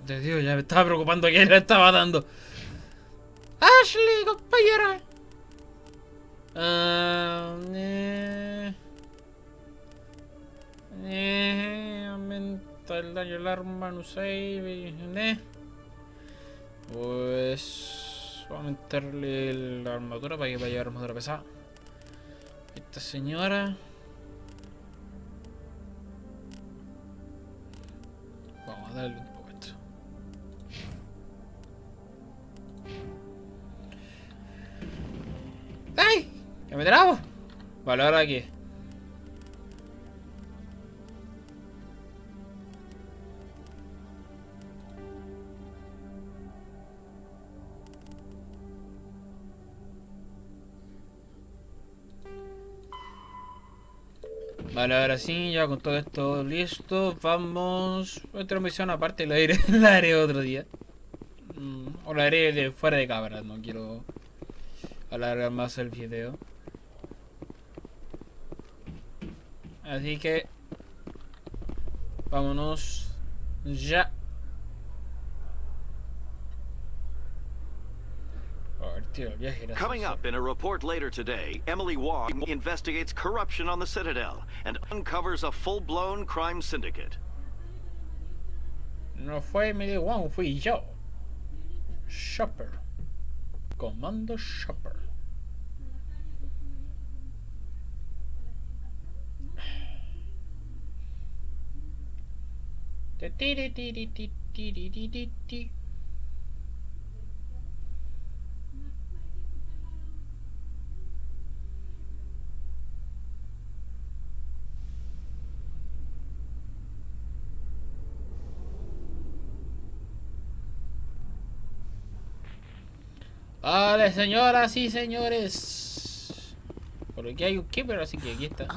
Te digo, ya me estaba preocupando que le estaba dando. Ashley, compañera. Aumenta el daño del arma, no sé. Pues vamos a aumentarle la armadura para que vaya a llevar armadura pesada. Esta señora. Vamos a darle un poco esto. ¡Ay! ¡Que me trabo! Vale, ahora aquí. Vale, ahora sí, ya con todo esto listo, vamos. Otra misión aparte la haré otro día. O la haré de fuera de cámara, no quiero alargar más el video. Así que vámonos ya. Coming up in a report later today, Emily Wong investigates corruption on the Citadel and uncovers a full-blown crime syndicate. No fue Emily Wong, fui yo. Shopper. Comando Shopper. Vale, señoras y señores. Por aquí hay un keeper, así que aquí está.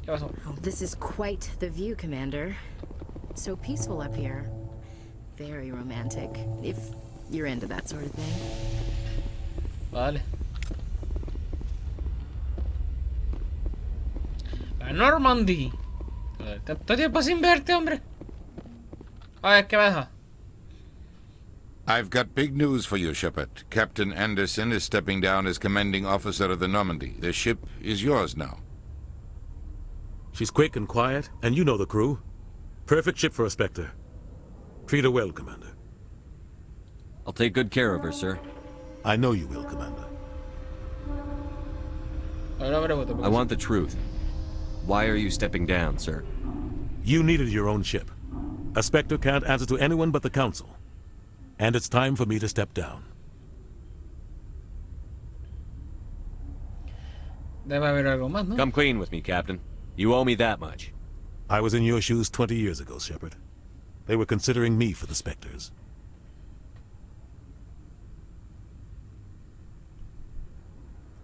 ¿Qué pasó? Oh, this is quite the view, Commander. So peaceful up here. Very romantic, if you're into that sort of thing. Vale. La Normandy. Tanto tiempo sin verte, hombre. A ver, ¿qué pasa? I've got big news for you, Shepard. Captain Anderson is stepping down as commanding officer of the Normandy. The ship is yours now. She's quick and quiet, and you know the crew. Perfect ship for a Spectre. Treat her well, Commander. I'll take good care of her, sir. I know you will, Commander. I want the truth. Why are you stepping down, sir? You needed your own ship. A Spectre can't answer to anyone but the Council. And it's time for me to step down. Debe haber algo más, ¿no? Come clean with me, Captain. You owe me that much. I was in your shoes 20 years ago, Shepard. They were considering me for the Spectres.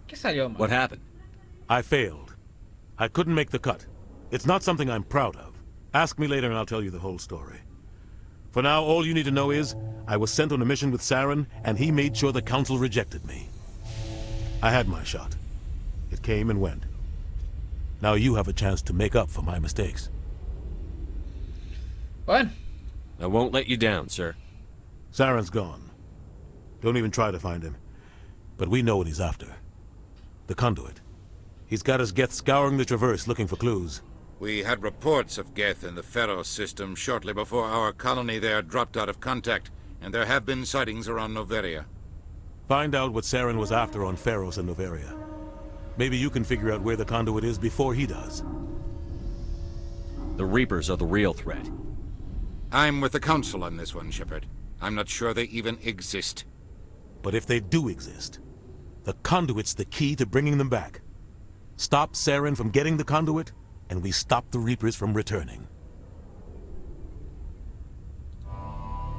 ¿Qué salió mal? What happened? I failed. I couldn't make the cut. It's not something I'm proud of. Ask me later and I'll tell you the whole story. For now, all you need to know is, I was sent on a mission with Saren, and he made sure the Council rejected me. I had my shot. It came and went. Now you have a chance to make up for my mistakes. What? I won't let you down, sir. Saren's gone. Don't even try to find him. But we know what he's after. The conduit. He's got his Geth scouring the Traverse looking for clues. We had reports of Geth in the Pharos system shortly before our colony there dropped out of contact, and there have been sightings around Noveria. Find out what Saren was after on Pharos and Noveria. Maybe you can figure out where the conduit is before he does. The Reapers are the real threat. I'm with the Council on this one, Shepard. I'm not sure they even exist. But if they do exist, the conduit's the key to bringing them back. Stop Saren from getting the conduit, and we stop the Reapers from returning.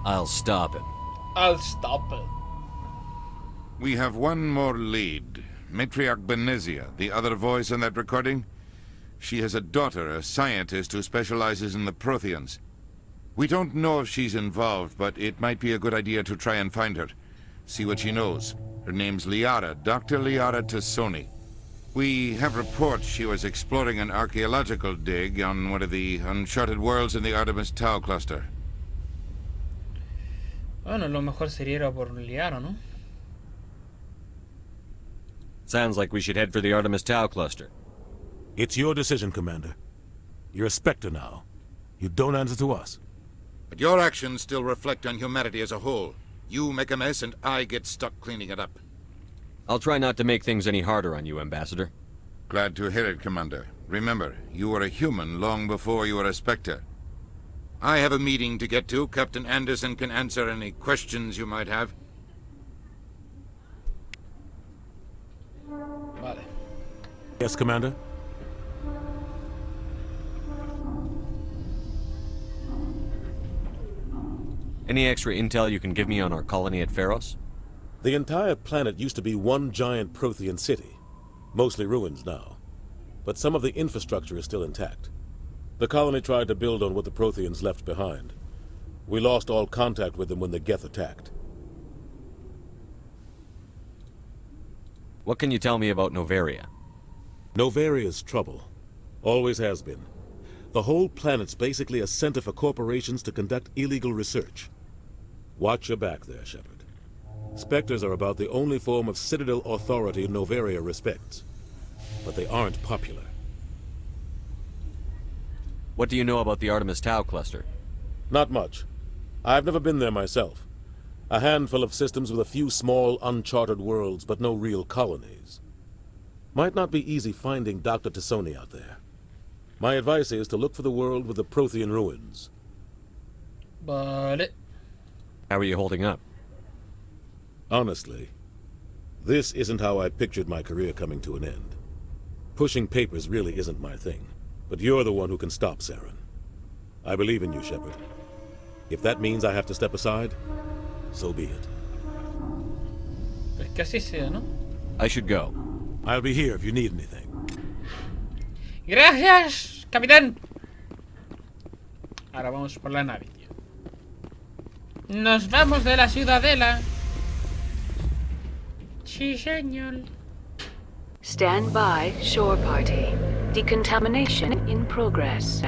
I'll stop him. I'll stop it. We have one more lead. Matriarch Benezia, the other voice in that recording. She has a daughter, a scientist who specializes in the Protheans. We don't know if she's involved, but it might be a good idea to try and find her. See what she knows. Her name's Liara, Dr. Liara Tassoni. We have reports she was exploring an archaeological dig on one of the uncharted worlds in the Artemis Tau cluster. Bueno, lo mejor sería ir a por Liara, ¿no? Sounds like we should head for the Artemis Tau cluster. It's your decision, Commander. You're a Spectre now. You don't answer to us. But your actions still reflect on humanity as a whole. You make a mess and I get stuck cleaning it up. I'll try not to make things any harder on you, Ambassador. Glad to hear it, Commander. Remember, you were a human long before you were a Spectre. I have a meeting to get to. Captain Anderson can answer any questions you might have. Vale. Yes, Commander? Any extra intel you can give me on our colony at Pharos? The entire planet used to be one giant Prothean city. Mostly ruins now. But some of the infrastructure is still intact. The colony tried to build on what the Protheans left behind. We lost all contact with them when the Geth attacked. What can you tell me about Noveria? Noveria's trouble. Always has been. The whole planet's basically a center for corporations to conduct illegal research. Watch your back there, Shepard. Spectres are about the only form of Citadel authority Noveria respects. But they aren't popular. What do you know about the Artemis Tau cluster? Not much. I've never been there myself. A handful of systems with a few small, uncharted worlds, but no real colonies. Might not be easy finding Dr. Tassoni out there. My advice is to look for the world with the Prothean ruins. Vale. How are you holding up? Honestly, this isn't how I pictured my career coming to an end. Pushing papers really isn't my thing, but you're the one who can stop Saren. I believe in you, Shepard. If that means I have to step aside, so be it. Pues que así sea, ¿no? I should go. I'll be here if you need anything. Gracias, capitán. Ahora vamos por la nave, tío. Nos vamos de la ciudadela. Sí, señor. Stand by, shore party. Decontamination in progress.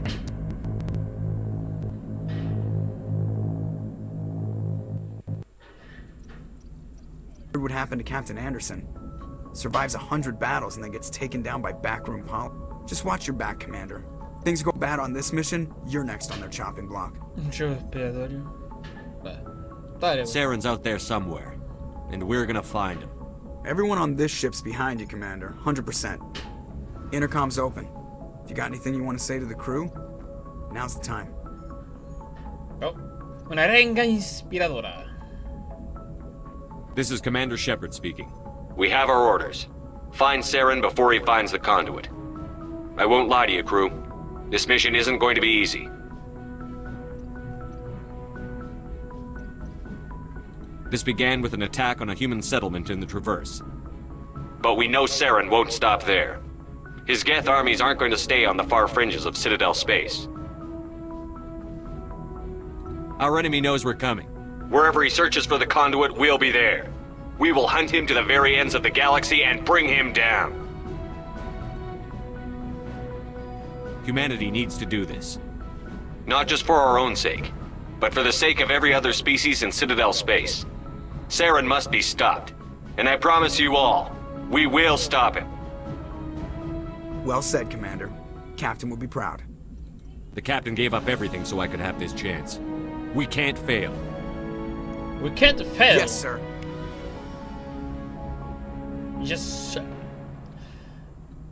What happened to Captain Anderson? Survives 100 battles and then gets taken down by backroom poli. Just watch your back, Commander. Things go bad on this mission, you're next on their chopping block. Saren's out there somewhere, and we're gonna find him. Everyone on this ship's behind you, Commander. 100%. Intercom's open. If you got anything you want to say to the crew, now's the time. Oh, una arenga inspiradora. This is Commander Shepard speaking. We have our orders. Find Saren before he finds the conduit. I won't lie to you, crew. This mission isn't going to be easy. This began with an attack on a human settlement in the Traverse. But we know Saren won't stop there. His Geth armies aren't going to stay on the far fringes of Citadel space. Our enemy knows we're coming. Wherever he searches for the conduit, we'll be there. We will hunt him to the very ends of the galaxy and bring him down. Humanity needs to do this. Not just for our own sake, but for the sake of every other species in Citadel space. Saren must be stopped. And I promise you all, we will stop him. Well said, Commander. Captain will be proud. The captain gave up everything so I could have this chance. We can't fail. We can't fail. Yes, sir. Yes, sir.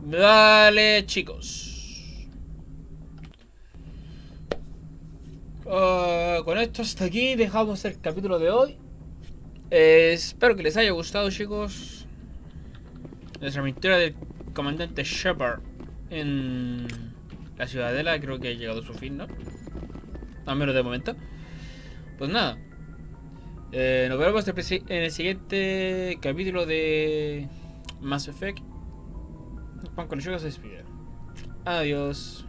Dale, chicos. Con esto hasta aquí dejamos el capítulo de hoy. Espero que les haya gustado, chicos. Nuestra aventura del comandante Shepard en la ciudadela creo que ha llegado a su fin, ¿no? Al menos de momento. Pues nada, nos vemos en el siguiente capítulo de Mass Effect. Juan con el juego se despide. Adiós.